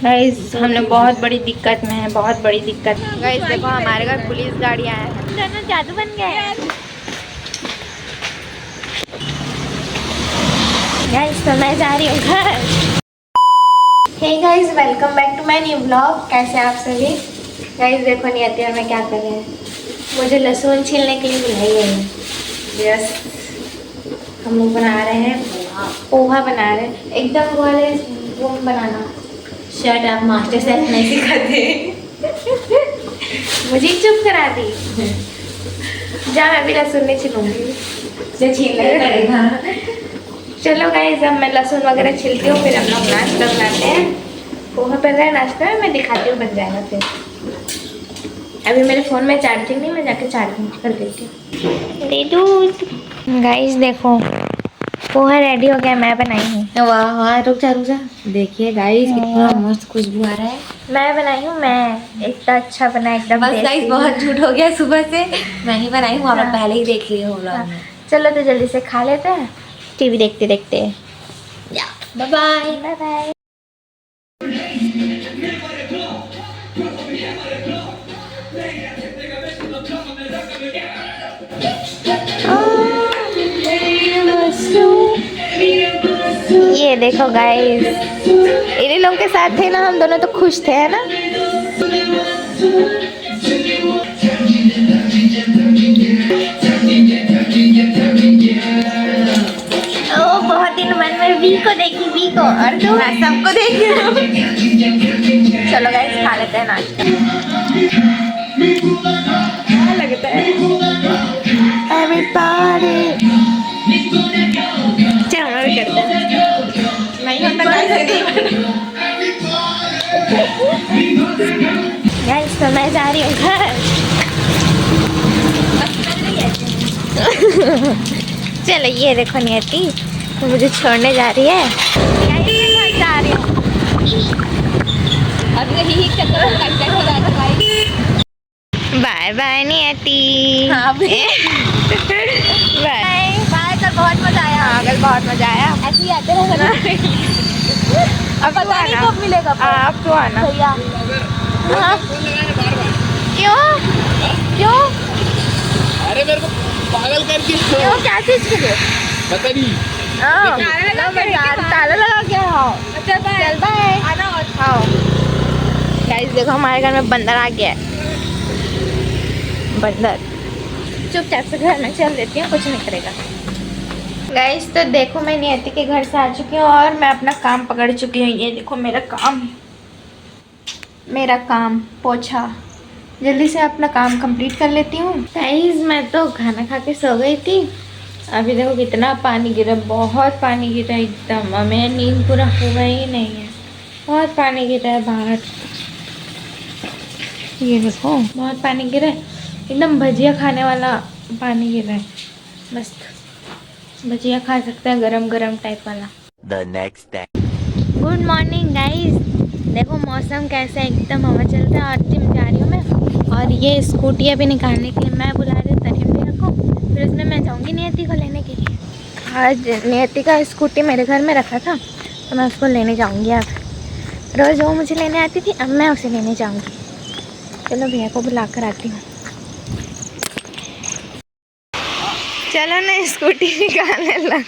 Guys हम लोग बहुत बड़ी दिक्कत में है, बहुत बड़ी दिक्कत। गाइस देखो हमारे घर पुलिस गाड़ी आया है, दोनों जादू बन गए। गाइस तो मैं जा रही हूँ घर। Hey guys welcome back to my new blog. कैसे हैं आप सभी? गाइस देखो नियति और मैं क्या कर रहे हैं, मुझे लहसुन छीलने के लिए बुलाई है। यस हम लोग बना रहे हैं पोहा बना रहे हैं, एकदम वाले वो बनाना। शट आप मास्टर शेफ नहीं सिखाते। मुझे चुप करा दी। जा मैं भी लहसुन नहीं छिलूंगी, जो छीलना पड़ेगा। चलो गाइस अब मैं लहसुन वगैरह छिलती हूँ, फिर हम लोग नाश्ता बनाते हैं। पोहा बन रहा है, नाश्ता है, मैं दिखाती हूँ बन जाएगा। फिर अभी मेरे फ़ोन में चार्जिंग नहीं, मैं जाके चार्जिंग कर देती हूँ। दे दूध। गाइस देखो पोहा रेडी हो गया, मैं बनाई हूँ। वाह वाह रुक जा देखिए गाइस कितना मस्त खुशबू आ रहा है। मैं बनाई हूँ, मैं इतना अच्छा बना एकदम। बस गाइस बहुत झूठ हो गया, सुबह से मैं ही बनाई हूँ, आप हाँ। पहले ही देख लिए हो व्लॉग हाँ। में। चलो तो जल्दी से खा लेते हैं, टीवी देखते देखते। Bye bye bye bye. ये देखो गाइस, इन्हीं लोगों के साथ थे ना हम दोनों, तो खुश थे है ना। ओ बहुत दिन मन में वी को देखी, वी को, और तू? मैं सबको देख रही हूँ। चलो गाइस खा लेते हैं नाश्ता। क्या लगता है everybody? चलो हम भी करते हैं। नहीं होता गाइस तो मैं जा रही हूँ घर। चलो ये देखो नियति तो मुझे छोड़ने जा रही है। गाइस जा रही हूँ। बाय बाय नियति। हाँ बाय बाय। कल बहुत मजा आया। हाँ कल बहुत मजा आया। ऐसे ही आते रहना। अब पता नहीं कब मिलेगा। आप तो आना भैया। हाँ क्यों क्यों? अरे मेरे को पागल करके क्यों क्या चीज के लिए? पता नहीं। ताला लगा क्या? हाँ चल बाय। आना हाँ। गाइस देखो हमारे घर में बंदर आ गया है। बंदर चुपचाप से घर में चल देती हूँ, कुछ नहीं करेगा। गाइस तो देखो मैं नियति के घर से आ चुकी हूँ और मैं अपना काम पकड़ चुकी हूँ। ये देखो मेरा काम पोछा। जल्दी से अपना काम कंप्लीट कर लेती हूँ। गाइस मैं तो खाना खा के सो गई थी। अभी देखो कितना पानी गिरा, बहुत पानी गिरा एकदम। और मेरा नींद पूरा हुआ ही नहीं है, बहुत पानी गिरा है बाहर। ये देखो बहुत पानी गिरा है, एकदम भजिया खाने वाला पानी गिरा है। मस्त भजिया खा सकते हैं, गरम गरम टाइप वाला। The next day. Good morning guys, देखो मौसम कैसा है, एकदम हवा चलता है। और जिम जा रही हूँ मैं। और ये स्कूटी अभी निकालने के लिए मैं बुला रही हूँ तरीम भैया को, फिर उसमें मैं जाऊँगी नियति को लेने के लिए। आज नियति का स्कूटी मेरे घर में रखा था तो मैं उसको लेने जाऊँगी। अब रोज़ वो मुझे लेने आती थी, अब मैं उसे लेने जाऊँगी। चलो भैया को बुला कर आती हूँ। चलो ना स्कूटी निकालने लग।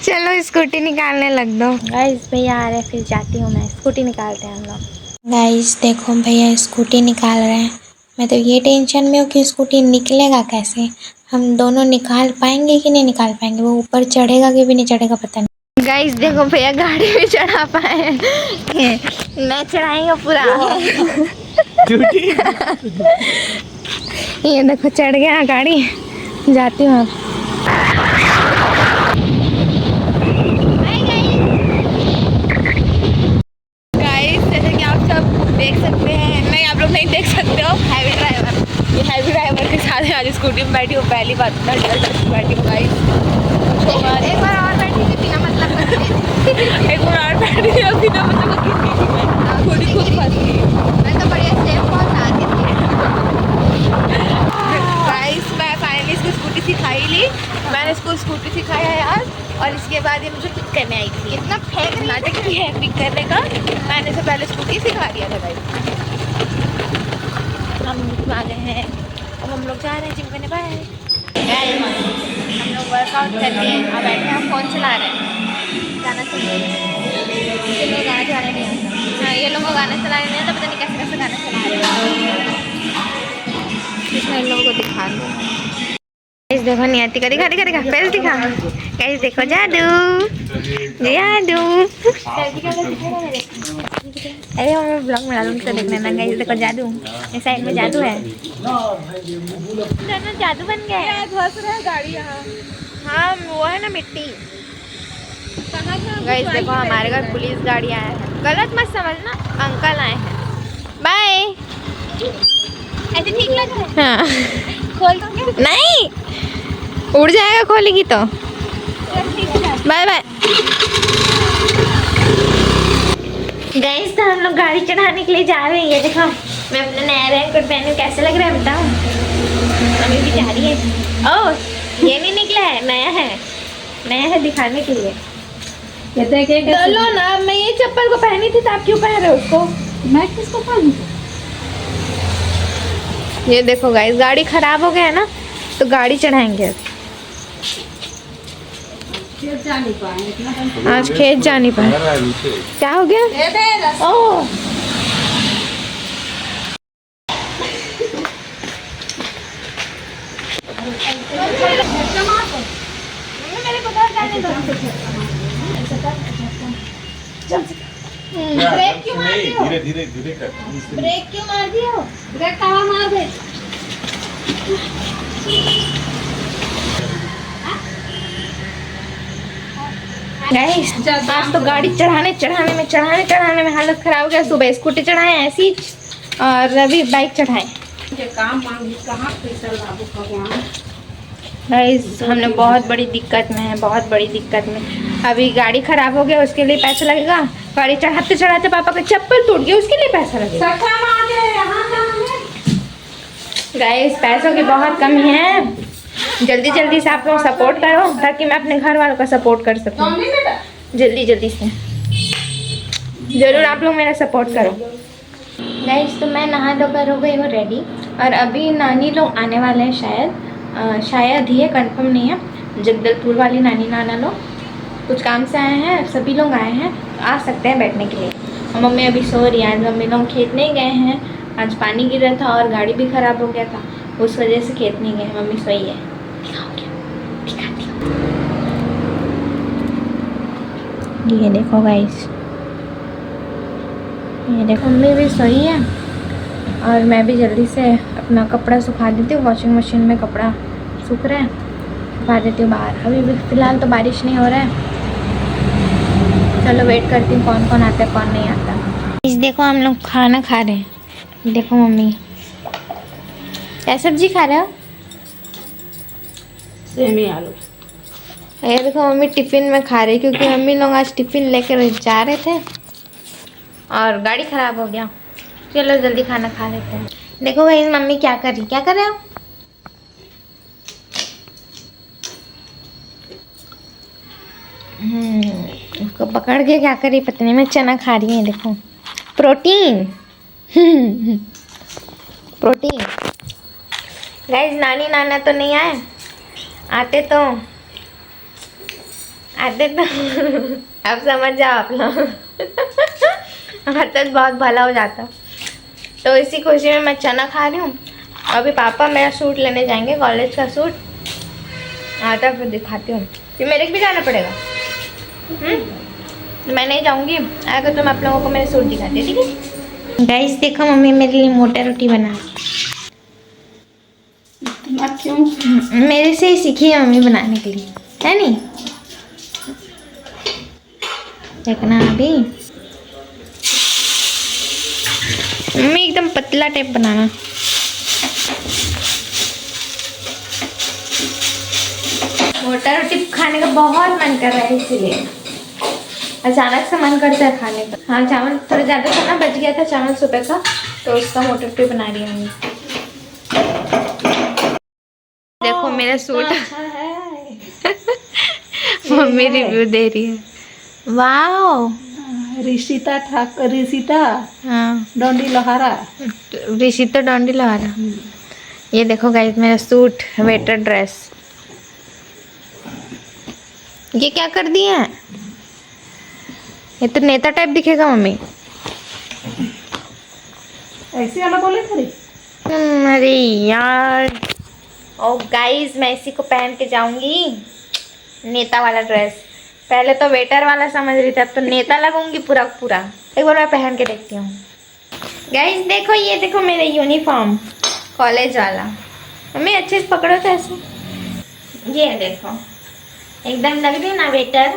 चलो स्कूटी निकालने लग दो। गाइस भैया आ रहे हैं, फिर जाती हूँ मैं। स्कूटी निकालते हैं हम लोग। गाइस देखो भैया स्कूटी निकाल रहे हैं। मैं तो ये टेंशन में हूँ कि स्कूटी निकलेगा कैसे, हम दोनों निकाल पाएंगे कि नहीं निकाल पाएंगे। वो ऊपर चढ़ेगा कि भी नहीं चढ़ेगा पता नहीं। गाइस देखो भैया गाड़ी में चढ़ा पाए मैं चढ़ाएंगे पूरा। ये देखो चढ़ गया गाड़ी, जाती हूँ अब। गाइस जैसे कि आप सब देख सकते हैं, नहीं आप लोग नहीं देख सकते हो, हैवी ड्राइवर, ये हैवी ड्राइवर के साथ आज स्कूटी में बैठी हूँ। पहली बात बैठी हूँ गाइस। एक बार और बैठी थी बिना मतलब एक बार और बैठी थी बिना मतलब खुद फंस गई। मैं तो बढ़िया सेफ बहुत आती थी। गाइस मैं फाइनली इसकी स्कूटी सिखाई ली, मैंने इसको स्कूटी सिखाया यार, और इसके बाद ये मुझे पिक करने आई थी। इतना फेंक नाटक की है पिक करने का, मैंने से पहले स्कूटी सिखा दिया था भाई। हम आ गए हैं, अब हम लोग जा रहे हैं जिम करने। बाय। हम लोग वर्कआउट करके अब बैठे हैं, फोन चला रहे हैं। गाना सुन रहे हैं, ये लोग गाना चलाने नहीं आता। हाँ, ये लोग को गाना चलाने नहीं आता, पता नहीं कैसे कैसे गाना चला रहे हैं। इसमें इन लोगों को दिखा दो। गाइस देखो नियति का दिखा पहले दिखा। गाइस देखो जादू जादू। अरे मैं ब्लॉग में डालूंगी तो देखने ना। गाइस देखो जादू, इस साइड में जादू है, दोनों जादू बन गए। घस रहा है गाड़ी यहाँ। हाँ वो है ना मिट्टी। गाइस देखो हमारे घर पुलिस गाड़ी आया है, गलत मत समझना, अंकल आए हैं। बाय। ऐसे ठीक लग रहा है? हाँ। खोल दूँगी? नहीं, उड़ जाएगा खोलेगी तो। Bye bye. गाइस तो हम लोग गाड़ी चढ़ाने के लिए जा रहे हैं। ये देखो मैं अपना नया रेनकोट पहनूं, कैसे लग रहा है बताओ। मम्मी भी जा रही है। ओह ये नहीं निकला है, नया है दिखाने के लिए। चलो ना, मैं ये चप्पल को पहनी थी तो आप क्यों पहन रहे हो उसको? मैं किसको पहनूं? ये देखो गाइस गाड़ी खराब हो गया है ना, तो गाड़ी चढ़ाएंगे आज। खेत जा नहीं पाए। क्या हो गया? ओह ब्रेक क्यों मार दियो? धीरे कर। ब्रेक क्यों मार दियो? ब्रेक कहाँ मार दे? गाइस आज तो गाड़ी चढ़ाने में हालत खराब हो गया। सुबह स्कूटी चढ़ाए ऐसी, और अभी बाइक चढ़ाए। गाइस हमने बहुत बड़ी दिक्कत में है, बहुत बड़ी दिक्कत में। अभी गाड़ी खराब हो गया, उसके लिए पैसा लगेगा। गाड़ी चढ़ाते चढ़ाते पापा का चप्पल टूट गया, उसके लिए पैसा लगेगा। गाइस पैसों की बहुत कमी है, जल्दी जल्दी से आप लोग सपोर्ट करो ताकि मैं अपने घर वालों का सपोर्ट कर सकूं। जल्दी जल्दी से ज़रूर आप लोग मेरा सपोर्ट करो। गाइस तो मैं नहा धोकर हो गई हूँ रेडी, और अभी नानी लोग आने वाले हैं शायद ही है, कंफर्म नहीं है। जगदलपुर वाली नानी नाना लोग कुछ काम से आए हैं, सभी लोग आए हैं, आ सकते हैं बैठने के लिए। और मम्मी अभी सो रही है। आज मम्मी लोग खेत नहीं गए हैं, आज पानी गिर रहा था और गाड़ी भी ख़राब हो गया था, उस वजह से खेत नहीं गए। मम्मी सोई है, दिखाती हूँ। ये देखो गाइस, ये देखो मम्मी भी सोई है, और मैं भी जल्दी से अपना कपड़ा सुखा देती हूँ। वॉशिंग मशीन में कपड़ा सूख रहा है, सुखा देती हूँ बाहर। अभी भी फ़िलहाल तो बारिश नहीं हो रहा है। चलो वेट करती हूँ कौन कौन आता है कौन नहीं आता। इस देखो हम लोग खाना खा रहे हैं। देखो मम्मी क्या सब्जी खा रहे हो? सेमी आलू। ये देखो मम्मी टिफ़िन में खा रही, क्योंकि मम्मी लोग आज टिफ़िन लेकर जा रहे थे और गाड़ी ख़राब हो गया। चलो जल्दी खाना खा लेते हैं। देखो भाई मम्मी क्या कर रहे हो? उसको पकड़ के क्या कर रही पता नहीं। मैं चना खा रही है, देखो प्रोटीन। प्रोटीन। गाइस नानी नाना तो नहीं आए, आते तो अब समझ जाओ आप लोग। मतलब बहुत भला हो जाता। तो इसी खुशी में मैं चना खा रही हूँ। अभी पापा मेरा सूट लेने जाएंगे, कॉलेज का सूट आता फिर दिखाती हूँ। फिर मेरे को भी जाना पड़ेगा। मैं नहीं जाऊँगी, अगर तो मैं आप लोगों को मेरे सूट दिखाती हूँ, ठीक है। गाइस देखो मम्मी मेरे लिए मोटा रोटी बना। क्यों? मेरे से ही सीखी है मम्मी बनाने के लिए, है नहीं? देखना अभी मम्मी एकदम पतला टाइप बनाना। मोटा रोटी खाने का बहुत मन कर रहा है, इसीलिए अचानक से मन करता है खाने का। हाँ चावल थोड़ा ज़्यादा था ना, बच गया था चावल सुबह का, तो उसका मोटा रोटी बना रही हूँ। देखो मेरा सूट। अच्छा है। मम्मी रिव्यू दे रही है। वाओ। ऋषिता ठाकुर, ऋषिता हाँ डोंडी लोहारा। ऋषिता डोंडी लगा रहा। ये देखो गाइस मेरा सूट, वेटर ड्रेस। ये क्या कर दिए हैं? ये तो नेता टाइप दिखेगा मम्मी। ऐसे वाला बोले थे। अरे यार। ओ गाइस मैं इसी को पहन के जाऊंगी, नेता वाला ड्रेस। पहले तो वेटर वाला समझ रही थी, अब तो नेता लगूंगी पूरा पूरा। एक बार मैं पहन के देखती हूँ। गाइस देखो, ये देखो मेरा यूनिफॉर्म कॉलेज वाला। मम्मी अच्छे से पकड़ो तो ऐसे। ये देखो एकदम लग रही ना वेटर।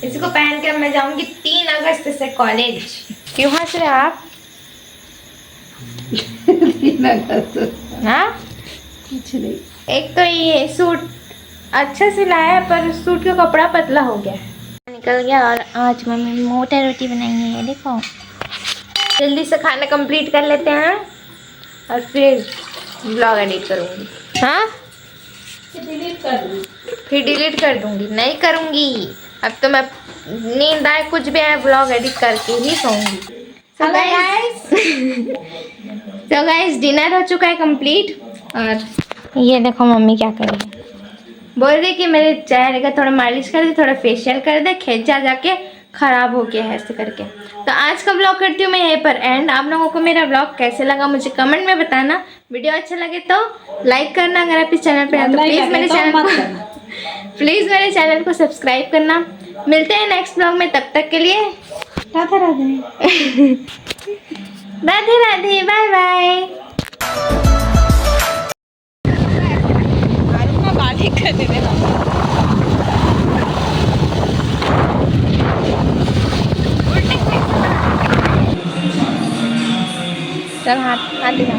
इसको पहन के मैं जाऊंगी 3 अगस्त से कॉलेज। क्यों हंस रहे आप? हाँ कुछ नहीं। एक तो ये सूट अच्छा सिलाया है पर सूट का कपड़ा पतला हो गया है। निकल गया। और आज मम्मी मोटा रोटी बनाई है, ये देखो। जल्दी से खाना कंप्लीट कर लेते हैं और फिर ब्लॉग एडिट करूँगी। हाँ डिलीट कर दूँ। फिर डिलीट कर दूँगी। नहीं करूँगी, अब तो मैं नींद आए कुछ भी आए ब्लॉग एडिट करके ही सोऊंगी। तो गाइस डिनर हो चुका है कंप्लीट। और ये देखो मम्मी क्या कर रही है। बोल रही कि मेरे चेहरे का थोड़ा मालिश कर दे, थोड़ा फेशियल कर दे, खेचा जाके ख़राब हो गया है ऐसे करके। तो आज का ब्लॉग करती हूँ मैं यहीं पर एंड। आप लोगों को मेरा ब्लॉग कैसे लगा मुझे कमेंट में बताना। वीडियो अच्छा लगे तो लाइक करना, अगर आप इस चैनल पर हैं तो प्लीज़ मेरे चैनल को सब्सक्राइब करना। मिलते हैं नेक्स्ट ब्लॉग में, तब तक के लिए राधे राधे। Radhe Radhe, bye bye. चल हाथ हाथ दिखा।